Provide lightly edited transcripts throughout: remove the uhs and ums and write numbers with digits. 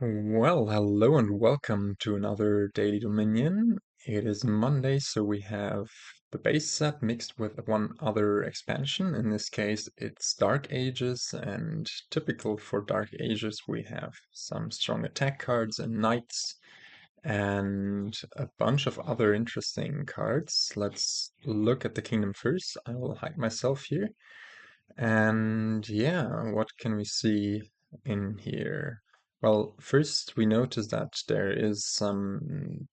Well, hello and welcome to another Daily Dominion. It is Monday, so we have the base set mixed with one other expansion. In this case, it's Dark Ages, and typical for Dark Ages, we have some strong attack cards and knights, and a bunch of other interesting cards. Let's look at the kingdom first. I will hide myself here. And yeah, what can we see in here? Well, first we notice that there is some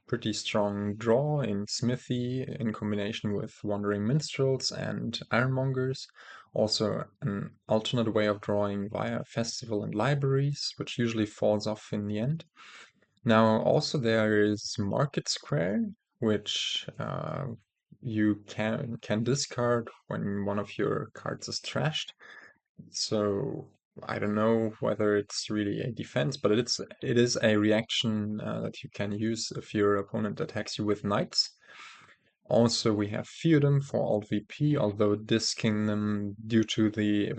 pretty strong draw in Smithy in combination with Wandering Minstrels and Ironmongers. Also an alternate way of drawing via Festival and Libraries, which usually falls off in the end. Now also there is Market Square, which you can discard when one of your cards is trashed. So I don't know whether it's really a defense, but it is a reaction that you can use if your opponent attacks you with knights. Also, we have Feudum for Alt VP, although this kingdom, due to the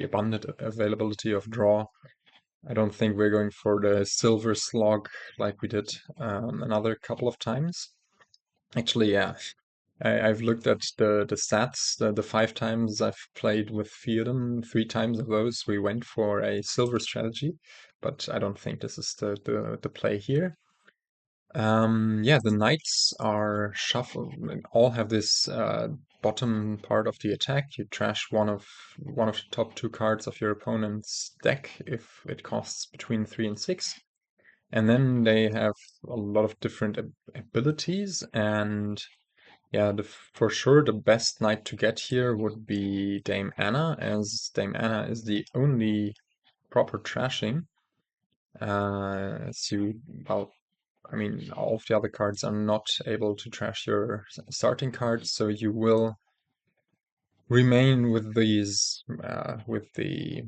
abundant availability of draw, I don't think we're going for the silver slog like we did another couple of times. Actually, yeah, I've looked at the stats. The 5 times I've played with Feudum, 3 times of those we went for a silver strategy, but I don't think this is the play here. Yeah, the knights are shuffled and all have this bottom part of the attack. You trash one of the top 2 cards of your opponent's deck if it costs between 3 and 6. And then they have a lot of different abilities, and yeah, for sure the best knight to get here would be Dame Anna, as Dame Anna is the only proper trashing. As you, well, I mean, all of the other cards are not able to trash your starting cards, so you will remain with these, with the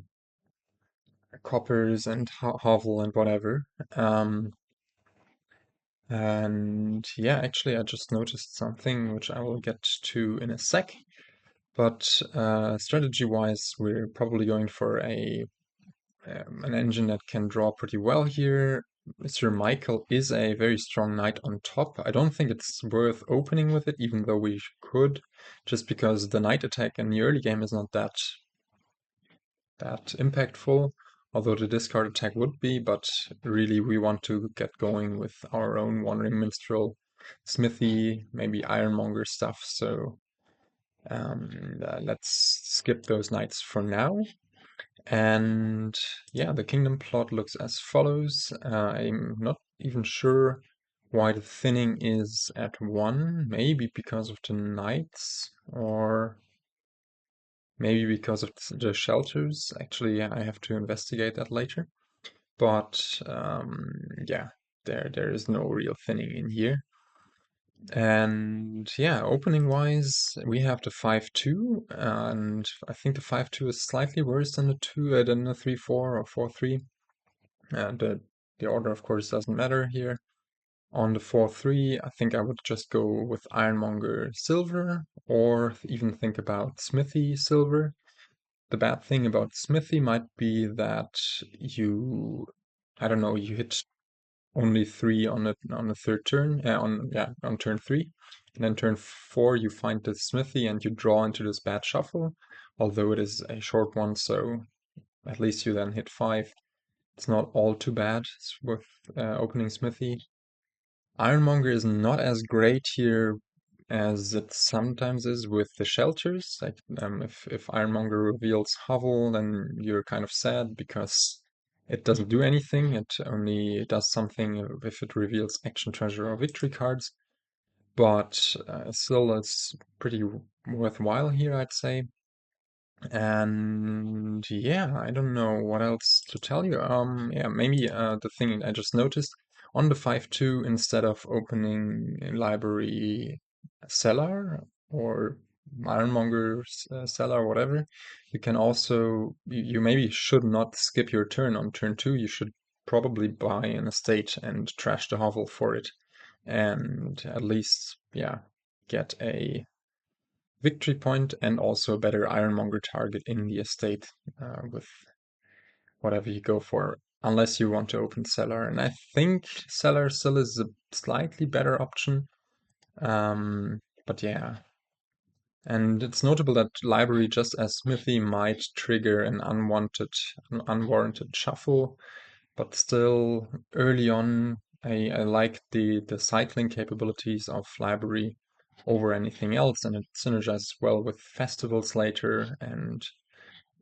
coppers and hovel and whatever. And yeah, actually, I just noticed something which I will get to in a sec. But strategy-wise, we're probably going for an engine that can draw pretty well here. Mr. Michael is a very strong knight on top. I don't think it's worth opening with it, even though we could, just because the knight attack in the early game is not that impactful, although the discard attack would be, but really we want to get going with our own Wandering Minstrel, Smithy, maybe Ironmonger stuff, so let's skip those knights for now. And yeah, the kingdom plot looks as follows. I'm not even sure why the thinning is at 1, maybe because of the knights, or maybe because of the shelters. Actually, I have to investigate that later. But yeah, there is no real thinning in here. And yeah, opening wise, we have the 5-2, and I think the 5-2 is slightly worse than the 3-4 or 4-3. And the order, of course, doesn't matter here. On the 4-3, I think I would just go with Ironmonger Silver, or even think about Smithy Silver. The bad thing about Smithy might be that I don't know, you hit only 3 on the third turn, on turn 3, and then turn 4 you find the Smithy and you draw into this bad shuffle, although it is a short one, so at least you then hit 5. It's not all too bad with opening Smithy. Ironmonger is not as great here as it sometimes is with the shelters. Like if Ironmonger reveals Hovel, then you're kind of sad because it doesn't do anything. It only does something if it reveals Action Treasure or Victory cards. But still, it's pretty worthwhile here, I'd say. And yeah, I don't know what else to tell you. Yeah, maybe the thing I just noticed on the 5-2, instead of opening a library cellar or Ironmonger's cellar or whatever, you can also you maybe should not skip your turn on turn 2. You should probably buy an estate and trash the hovel for it, and at least get a victory point and also a better Ironmonger target in the estate with whatever you go for, unless you want to open cellar. And I think cellar still is a slightly better option. But yeah. And it's notable that library, just as Smithy, might trigger an unwarranted shuffle, but still early on, I like the cycling capabilities of library over anything else, and it synergizes well with festivals later and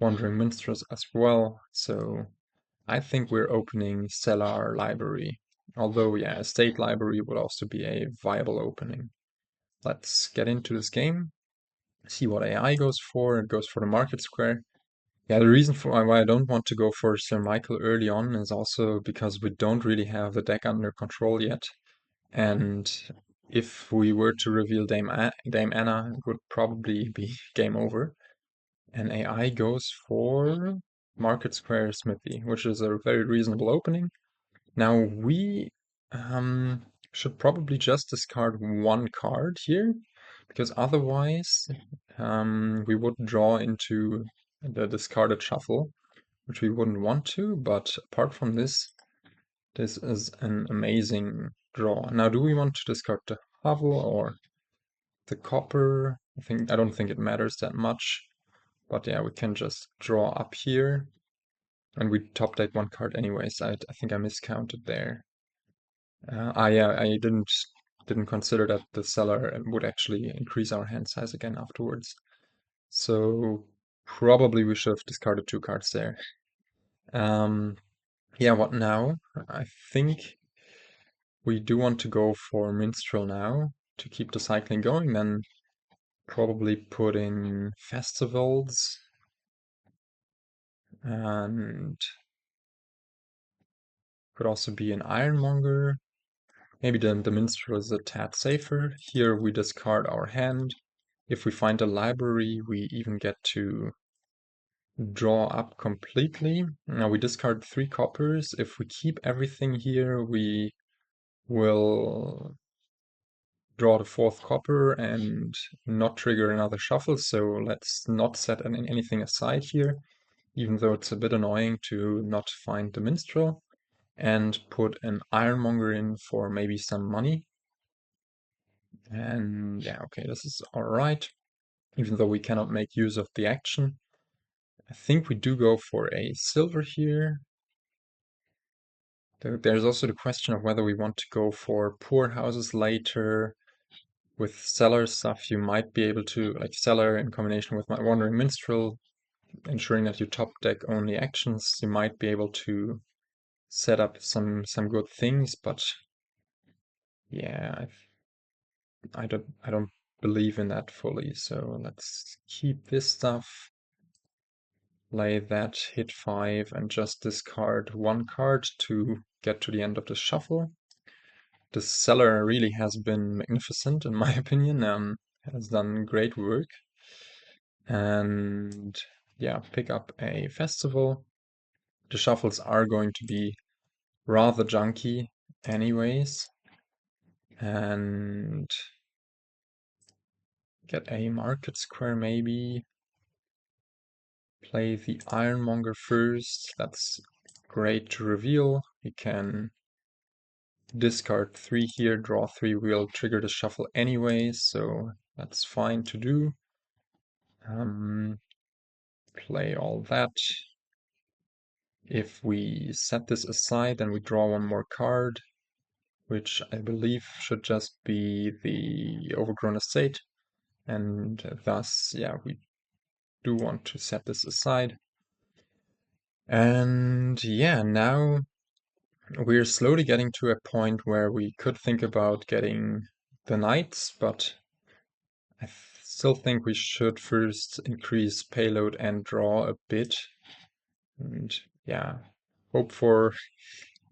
wandering minstrels as well. So I think we're opening Stellar Library. Although, yeah, a state library would also be a viable opening. Let's get into this game, see what AI goes for. It goes for the market square. Yeah, the reason for why I don't want to go for Sir Michael early on is also because we don't really have the deck under control yet. And if we were to reveal Dame Anna, it would probably be game over. And AI goes for Market Square Smithy, which is a very reasonable opening. Now we should probably just discard one card here, because otherwise we would draw into the discarded shuffle, which we wouldn't want to. But apart from this, this is an amazing draw. Now, do we want to discard the hovel or the copper? I don't think it matters that much. But yeah, we can just draw up here. And we top deck one card anyways. I think I miscounted there. Yeah, I didn't consider that the seller would actually increase our hand size again afterwards. So probably we should have discarded two cards there. Yeah, what now? I think we do want to go for Minstrel now to keep the cycling going, then probably put in festivals and could also be an Ironmonger. Maybe the Minstrel is a tad safer. Here we discard our hand. If we find a library, we even get to draw up completely. Now we discard 3 coppers. If we keep everything here, we will draw the 4th copper and not trigger another shuffle. So let's not set anything aside here, even though it's a bit annoying to not find the Minstrel, and put an Ironmonger in for maybe some money. And yeah, okay, this is all right, even though we cannot make use of the action. I think we do go for a silver here. There's also the question of whether we want to go for poor houses later. With cellar stuff, you might be able to, like cellar in combination with my Wandering Minstrel, ensuring that you top deck only actions, you might be able to set up some good things, but yeah, I don't believe in that fully. So let's keep this stuff, play that, hit 5, and just discard one card to get to the end of the shuffle. The seller really has been magnificent, in my opinion. Has done great work. And yeah, pick up a festival. The shuffles are going to be rather junky anyways. And get a market square maybe. Play the Ironmonger first. That's great to reveal. We can discard 3 here, draw 3. We'll trigger the shuffle anyways, so that's fine to do. Play all that. If we set this aside, then we draw one more card, which I believe should just be the Overgrown Estate. And thus, yeah, we do want to set this aside. And yeah, now we're slowly getting to a point where we could think about getting the knights, but I still think we should first increase payload and draw a bit. And yeah, hope for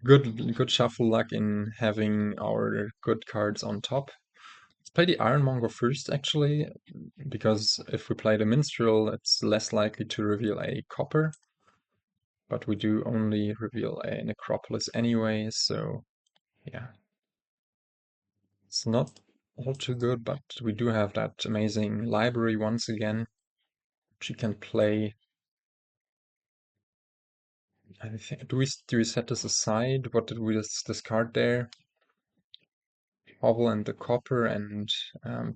good shuffle luck in having our good cards on top. Let's play the Ironmonger first, actually, because if we play the Minstrel, it's less likely to reveal a copper. But we do only reveal a Necropolis anyway, so yeah. It's not all too good, but we do have that amazing library once again, which you can play I think, do we set this aside? What did we just discard there? Hobble and the copper and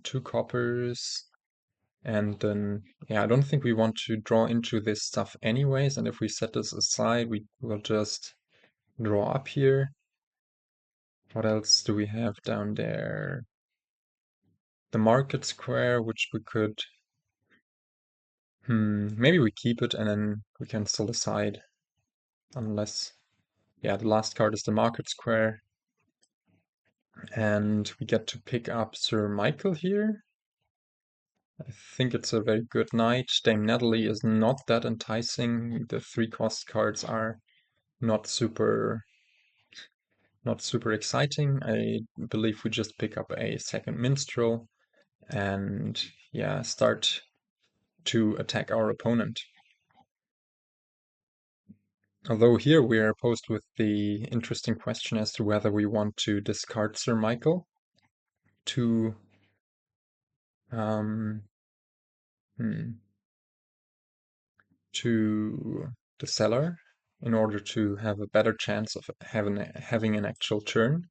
two coppers. And then, yeah, I don't think we want to draw into this stuff anyways. And if we set this aside, we will just draw up here. What else do we have down there? The market square, which we could, maybe we keep it and then we can still decide. Unless, yeah, the last card is the market square. And we get to pick up Sir Michael here. I think it's a very good knight. Dame Natalie is not that enticing. The 3-cost cards are not super exciting. I believe we just pick up a second Minstrel and yeah, start to attack our opponent. Although here we are posed with the interesting question as to whether we want to discard Sir Michael to um, hmm, to the cellar in order to have a better chance of having an actual turn.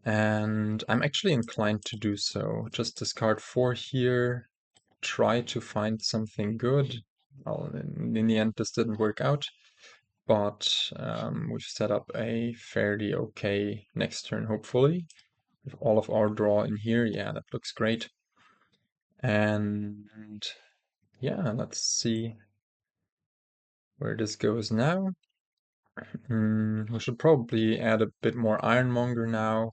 And I'm actually inclined to do so. Just discard 4 here, try to find something good. Well, in the end, this didn't work out, but we've set up a fairly okay next turn, hopefully. With all of our draw in here, yeah, that looks great. And yeah, let's see where this goes now. We should probably add a bit more Ironmonger now,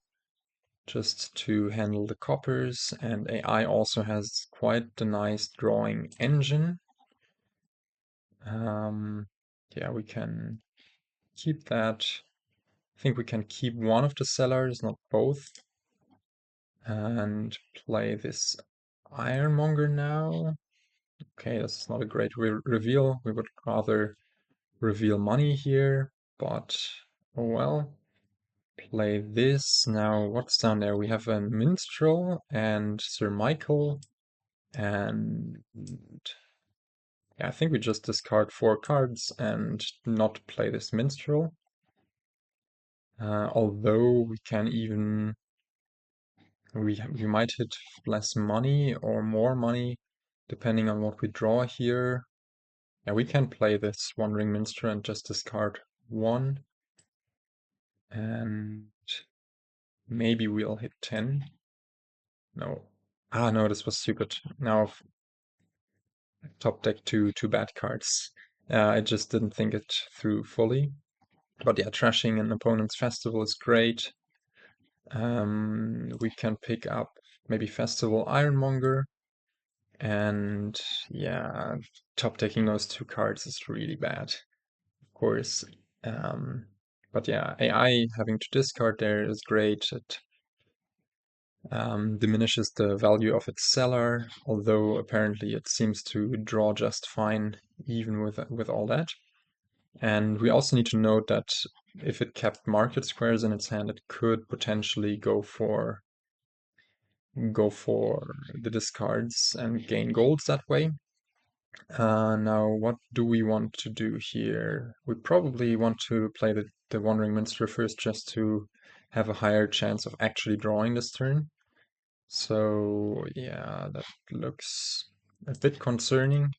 just to handle the coppers, and AI also has quite a nice drawing engine. Yeah, we can keep that. I think we can keep one of the cellars, not both, and play this Ironmonger now. Okay, that's not a great reveal. We would rather reveal money here, but oh well. Play this. Now, what's down there? We have a Minstrel and Sir Michael, and yeah, I think we just discard 4 cards and not play this Minstrel. Although we can even we might hit less money or more money depending on what we draw here. Yeah, we can play this Wandering Minstrel and just discard 1, and maybe we'll hit 10. No. No, this was stupid. Now top deck two bad cards. I just didn't think it through fully. But yeah, trashing an opponent's festival is great. We can pick up maybe Festival Ironmonger. And yeah, top decking those 2 cards is really bad, of course. But yeah, AI having to discard there is great. It diminishes the value of its seller, although apparently it seems to draw just fine even with all that. And we also need to note that if it kept market squares in its hand, it could potentially go for the discards and gain golds that way. Now, what do we want to do here? We probably want to play the Wandering Minstrel first just to have a higher chance of actually drawing this turn. So, yeah, that looks a bit concerning.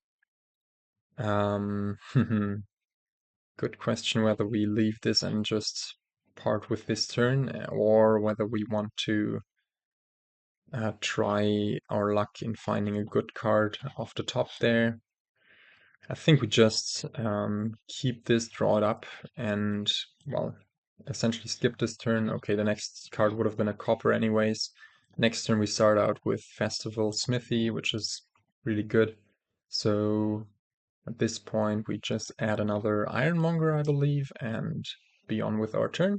Good question whether we leave this and just part with this turn, or whether we want to try our luck in finding a good card off the top there. I think we just keep this, draw it up, and, well, essentially skip this turn. Okay, the next card would have been a copper anyways. Next turn we start out with Festival Smithy, which is really good. So at this point we just add another Ironmonger, I believe, and be on with our turn.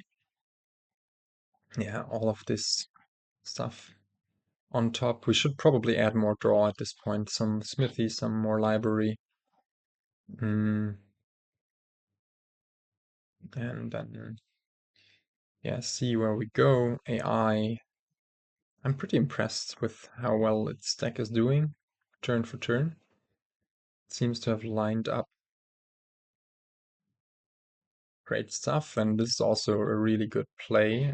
Yeah, all of this stuff on top. We should probably add more draw at this point. Some Smithy, some more library. And then, yeah, see where we go. AI, I'm pretty impressed with how well its deck is doing, turn for turn. It seems to have lined up Great stuff, and this is also a really good play.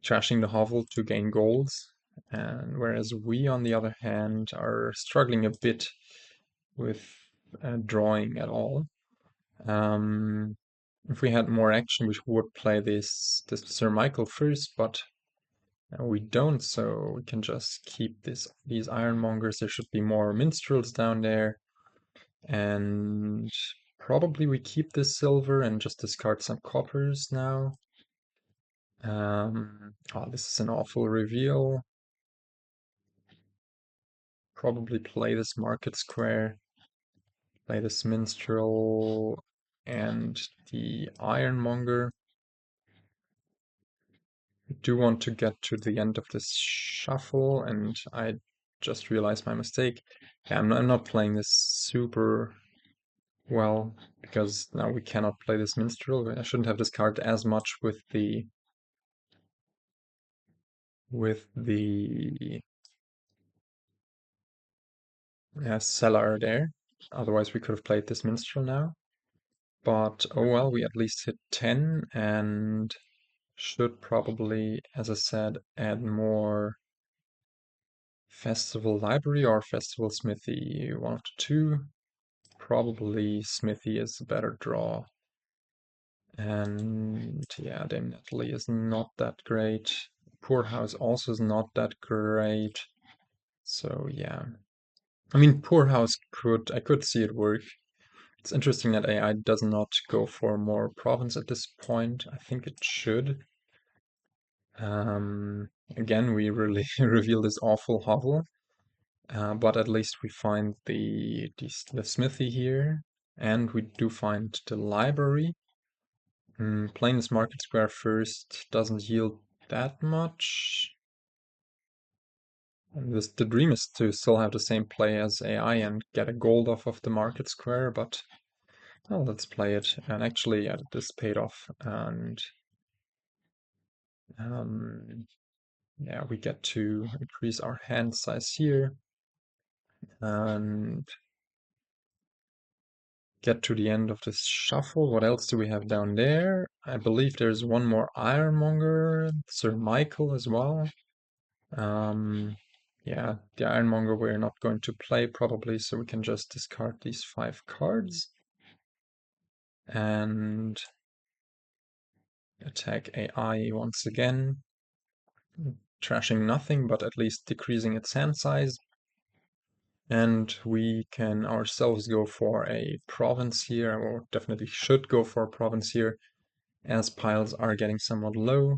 Trashing the hovel to gain goals, and whereas we, on the other hand, are struggling a bit with drawing at all. If we had more action, we would play this Sir Michael first, but we don't, so we can just keep these ironmongers. There should be more minstrels down there, and probably we keep this silver and just discard some coppers now. Oh, this is an awful reveal. Probably play this market square, play this minstrel and the ironmonger. I do want to get to the end of this shuffle, and I just realized my mistake. Yeah, I'm not playing this super well because now we cannot play this minstrel. I shouldn't have discarded as much with the cellar there. Otherwise, we could have played this minstrel now. But oh well, we at least hit 10 and should probably, as I said, add more festival library or festival smithy. One of the two. Probably Smithy is a better draw. And yeah, Dame Natalie is not that great. Poorhouse also is not that great. So yeah. I mean, Poorhouse I could see it work. It's interesting that AI does not go for more province at this point. I think it should. Again, we really reveal this awful hovel. But at least we find the smithy here, and we do find the library. Playing this market square first doesn't yield that much. And the dream is to still have the same play as AI and get a gold off of the market square, but well, let's play it. And actually, yeah, this paid off, and yeah, we get to increase our hand size here and get to the end of this shuffle. What else do we have down there? I believe there's one more Ironmonger, Sir Michael as well. Yeah, the Ironmonger we're not going to play probably, so we can just discard these 5 cards and attack AI once again, trashing nothing, but at least decreasing its hand size. And we can ourselves go for a province here, or definitely should go for a province here, as piles are getting somewhat low,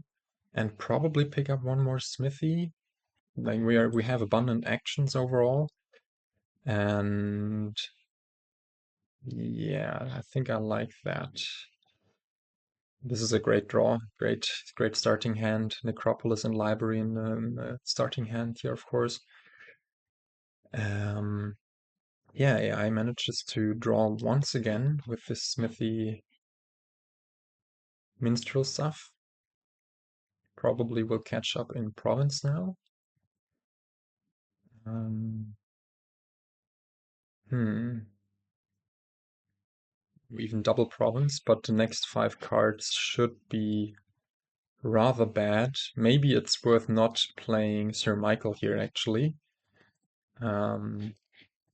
and probably pick up one more smithy. Like we have abundant actions overall, and yeah, I think I like that. This is a great draw, great starting hand. Necropolis and Library in the starting hand here, of course. Yeah, AI manages to draw once again with this Smithy Minstrel stuff. Probably will catch up in Province now. Hmm. Even double Province, but the next 5 cards should be rather bad. Maybe it's worth not playing Sir Michael here, actually.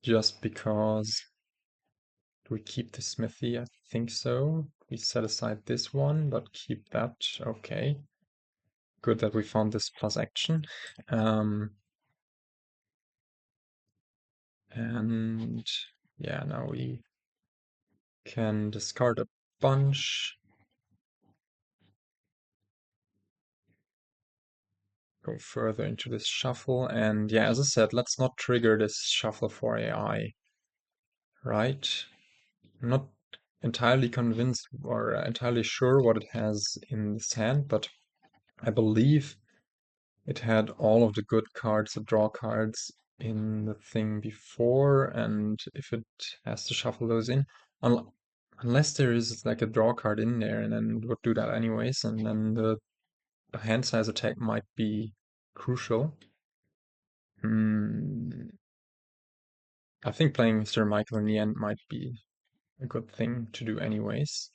Just because we keep the Smithy, I think so. We set aside this one, but keep that. Okay. Good that we found this plus action. And yeah, now we can discard a bunch. Go further into this shuffle. And yeah, as I said, let's not trigger this shuffle for AI. Right? I'm not entirely convinced or entirely sure what it has in this hand, but I believe it had all of the good cards, the draw cards in the thing before, and if it has to shuffle those in, unless there is like a draw card in there, and then it would do that anyways, and then the hand size attack might be crucial. I think playing Sir Michael in the end might be a good thing to do anyways.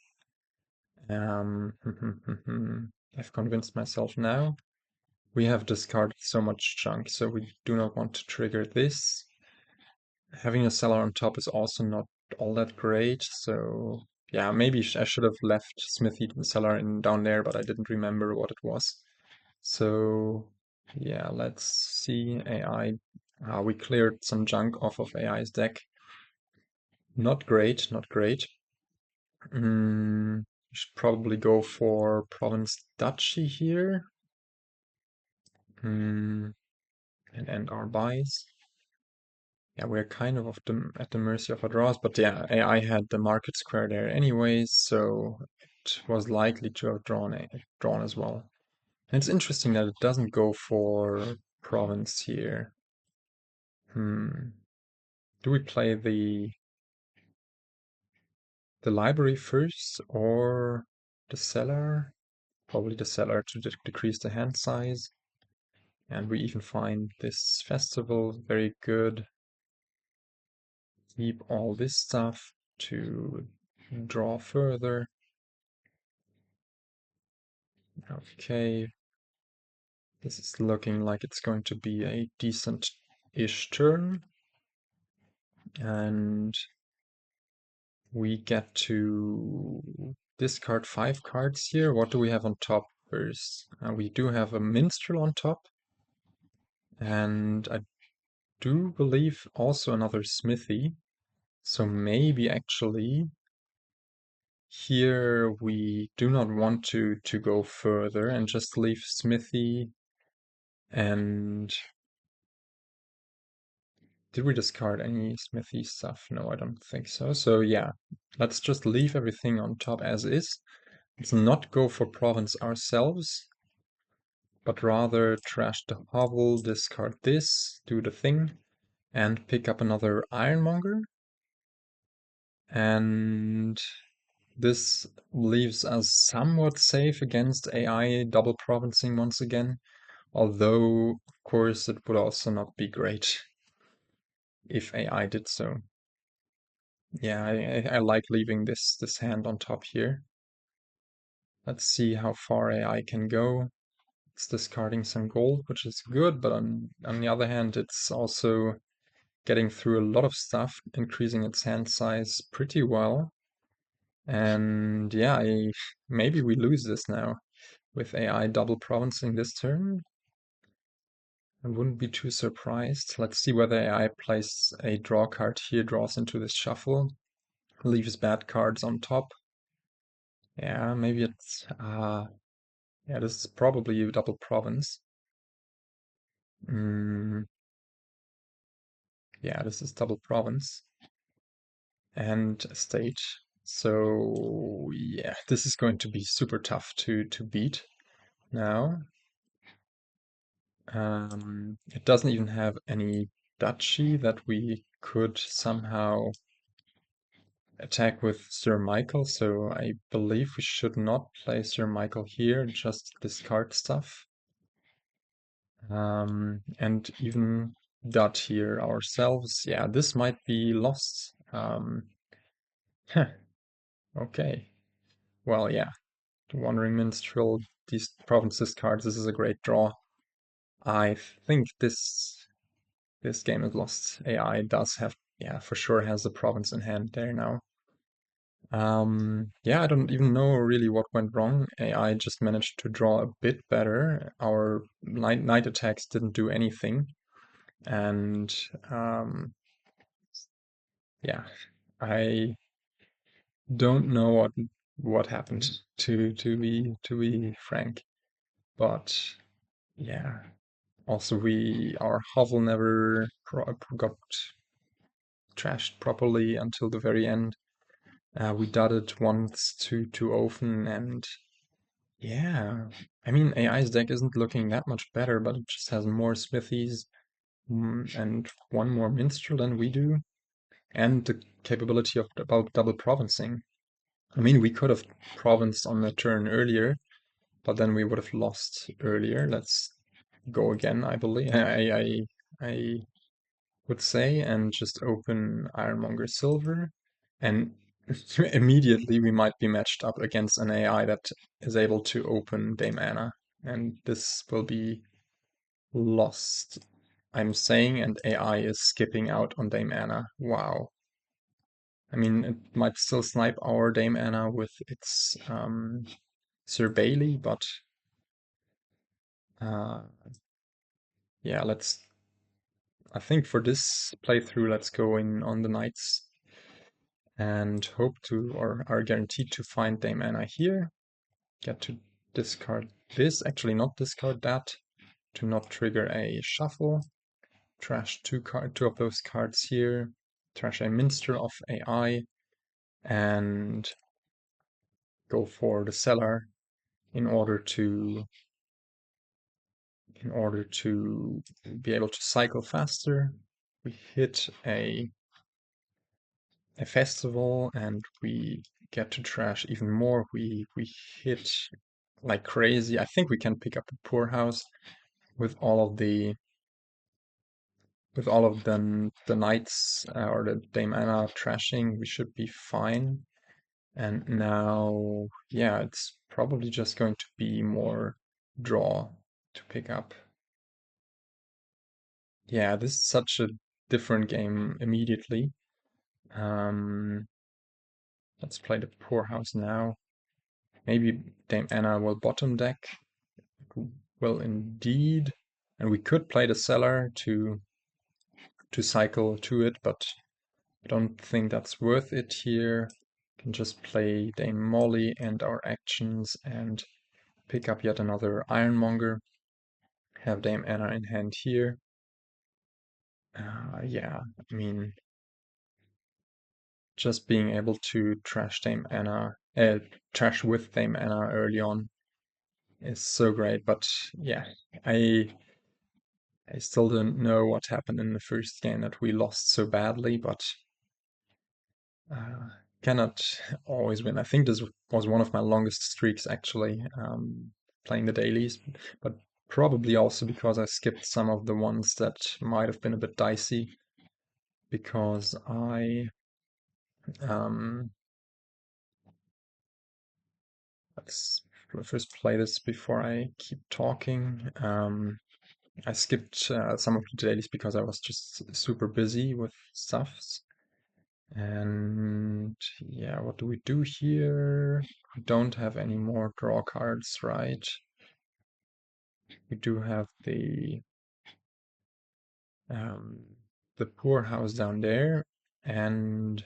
I've convinced myself now. We have discarded so much junk, so we do not want to trigger this. Having a cellar on top is also not all that great, so yeah, maybe I should have left Smithy cellar down there, but I didn't remember what it was. So yeah, let's see AI. We cleared some junk off of AI's deck. Not great, not great. Should probably go for Province Duchy here. And end our buys. Yeah, we're kind of at the mercy of our draws, but yeah, AI had the market square there anyways, so it was likely to have drawn as well. And it's interesting that it doesn't go for province here. Do we play the library first or the cellar? Probably the cellar to decrease the hand size. And we even find this festival very good. Keep all this stuff to draw further. Okay, this is looking like it's going to be a decent-ish turn. And we get to discard 5 cards here. What do we have on top first? We do have a Minstrel on top. And I do believe also another Smithy. So maybe actually here we do not want to go further and just leave Smithy. And did we discard any Smithy stuff? No, I don't think so. So yeah, let's just leave everything on top as is. Let's not go for province ourselves, but rather trash the hovel, discard this, do the thing, and pick up another Ironmonger. And this leaves us somewhat safe against AI double provincing once again, although, of course, it would also not be great if AI did so. Yeah, I like leaving this hand on top here. Let's see how far AI can go. It's discarding some gold, which is good, but on the other hand, it's also getting through a lot of stuff, increasing its hand size pretty well. And yeah, maybe we lose this now with AI double provincing this turn. I wouldn't be too surprised. Let's see whether AI plays a draw card here, draws into this shuffle, leaves bad cards on top. Yeah, maybe it's yeah, this is probably a double province. Yeah, this is double province and state. So yeah, this is going to be super tough to beat now. It doesn't even have any duchy that we could somehow attack with Sir Michael, so I believe we should not play Sir Michael here, just discard stuff. And even dot here ourselves. Yeah, this might be lost. Okay. Well, yeah. The Wandering Minstrel, these provinces cards, this is a great draw. I think this game is lost. AI does have, yeah, for sure has a province in hand there now. Yeah, I don't even know really what went wrong. AI just managed to draw a bit better. Our knight attacks didn't do anything. And yeah, I don't know what happened to be frank. But yeah. Also, our hovel never got trashed properly until the very end. We dotted once too often, and yeah, I mean AI's deck isn't looking that much better, but it just has more Smithies and one more Minstrel than we do, and the capability of about double provincing. I mean, we could have provinced on the turn earlier, but then we would have lost earlier. Let's go again, I believe. I would say, and just open Ironmonger Silver. And immediately we might be matched up against an AI that is able to open Dame Anna, and this will be lost. I'm saying, and AI is skipping out on Dame Anna. Wow. I mean, it might still snipe our Dame Anna with its Sir Bailey, but uh, yeah, I think for this playthrough, let's go in on the knights and hope to, or are guaranteed to find Dame Anna here. Get to discard this, actually not discard that, to not trigger a shuffle. Trash two of those cards here. Trash a Minstrel of AI and go for the cellar in order to be able to cycle faster. We hit a festival and we get to trash even more. We hit like crazy. I think we can pick up a poorhouse with all of the the knights or the Dame Anna trashing. We should be fine. And now, yeah, it's probably just going to be more draw to pick up. Yeah, this is such a different game immediately. Um, let's play the poorhouse now. Maybe Dame Anna will bottom deck. Will indeed. And we could play the cellar to cycle to it, but I don't think that's worth it here. Can just play Dame Molly and our actions and pick up yet another Ironmonger. Have Dame Anna in hand here. Yeah, I mean, just being able to trash Dame Anna, trash with Dame Anna early on is so great. But yeah, I still don't know what happened in the first game that we lost so badly, but cannot always win. I think this was one of my longest streaks actually, playing the dailies, but probably also because I skipped some of the ones that might have been a bit dicey because um, let's first play this before I keep talking. I skipped some of the dailies because I was just super busy with stuffs. And yeah, what do we do here? We don't have any more draw cards, right? We do have um, the poorhouse down there, and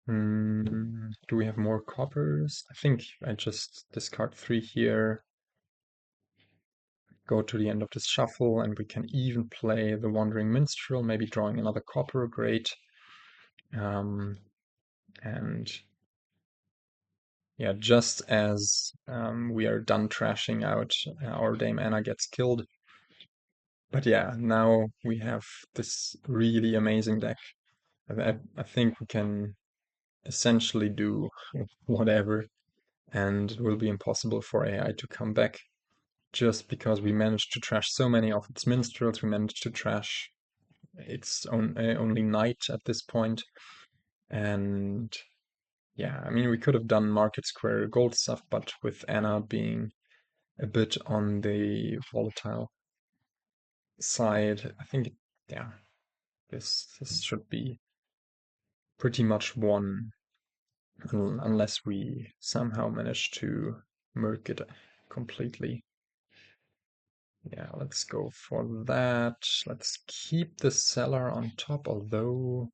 do we have more coppers? I think I just discard 3 here, go to the end of this shuffle, and we can even play the Wandering Minstrel, maybe drawing another copper, great. And yeah, just as we are done trashing out, our Dame Anna gets killed. But yeah, now we have this really amazing deck. I think we can essentially do whatever, and it will be impossible for AI to come back just because we managed to trash so many of its minstrels. We managed to trash its only knight at this point, and yeah, I mean, we could have done Market Square gold stuff, but with Anna being a bit on the volatile side, I think, yeah, this should be pretty much won unless we somehow manage to murk it completely. Yeah, let's go for that. Let's keep the cellar on top, although,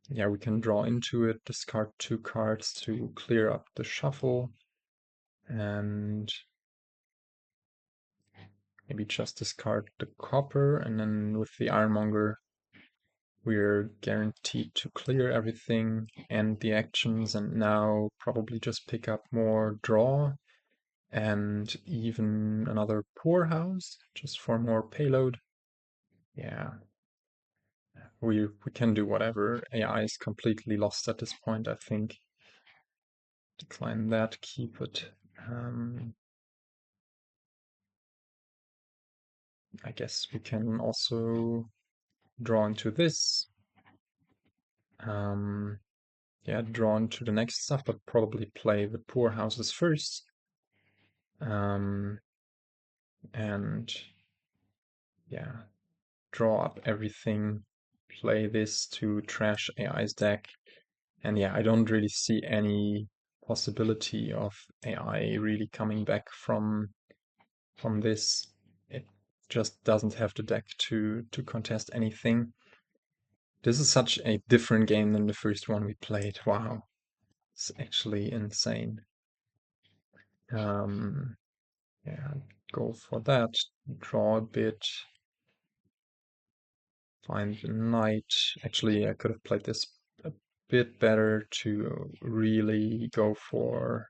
yeah, we can draw into it, discard 2 cards to clear up the shuffle, and maybe just discard the copper, and then with the Ironmonger, we're guaranteed to clear everything and the actions, and now probably just pick up more draw and even another poorhouse just for more payload. Yeah, we can do whatever. AI is completely lost at this point, I think. Decline that, keep it. I guess we can also draw into this. Yeah, drawn to the next stuff, but probably play the poor houses first. And yeah, draw up everything, play this to trash AI's deck. And yeah, I don't really see any possibility of AI really coming back from this. It just doesn't have the deck to contest anything. This is such a different game than the first one we played. Wow, it's actually insane. Yeah, go for that. Draw a bit. Find the knight. Actually, I could have played this a bit better to really go for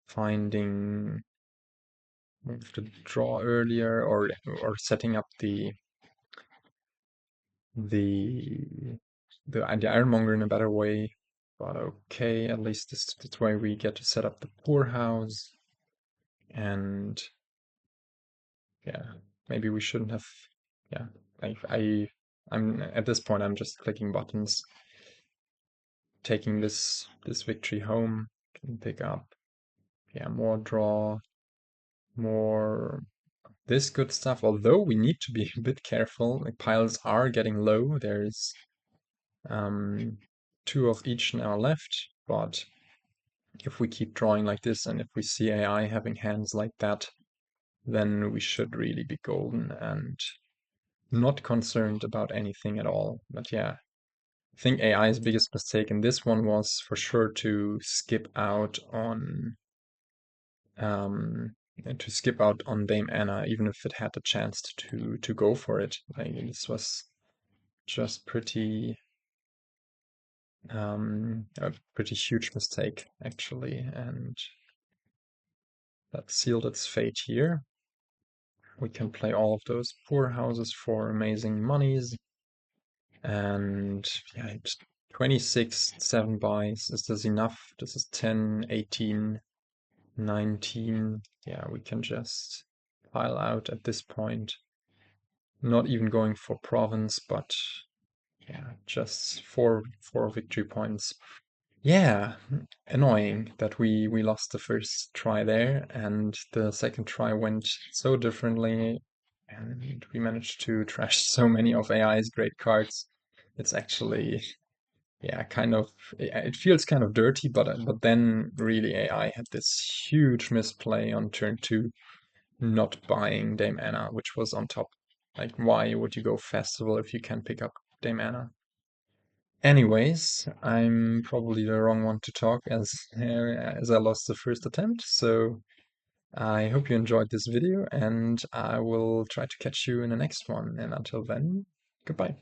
finding the draw earlier, or setting up the the Ironmonger in a better way. But okay, at least this way we get to set up the poorhouse. And yeah, maybe we shouldn't have. Yeah, I'm at this point I'm just clicking buttons, taking this victory home. Can pick up, yeah, more draw, more this good stuff. Although we need to be a bit careful. Like, piles are getting low. There's two of each now left, but if we keep drawing like this, and if we see AI having hands like that, then we should really be golden and not concerned about anything at all. But yeah, I think AI's biggest mistake in this one was for sure um, to skip out on Dame Anna, even if it had the chance to go for it. Like, this was just a pretty huge mistake actually, and that sealed its fate here. We can play all of those poor houses for amazing monies. And yeah, just 26, 7 buys. Is this enough? This is 10, 18, 19. Yeah, we can just pile out at this point. Not even going for province, but yeah, just four victory points. Yeah, annoying that we lost the first try there, and the second try went so differently, and we managed to trash so many of AI's great cards. It's actually, yeah, kind of, it feels kind of dirty, but then really AI had this huge misplay on turn two, not buying Dame Anna, which was on top. Like, why would you go Festival if you can pick up Dame Anna? Anyways, I'm probably the wrong one to talk as I lost the first attempt. So I hope you enjoyed this video, and I will try to catch you in the next one. And until then, goodbye.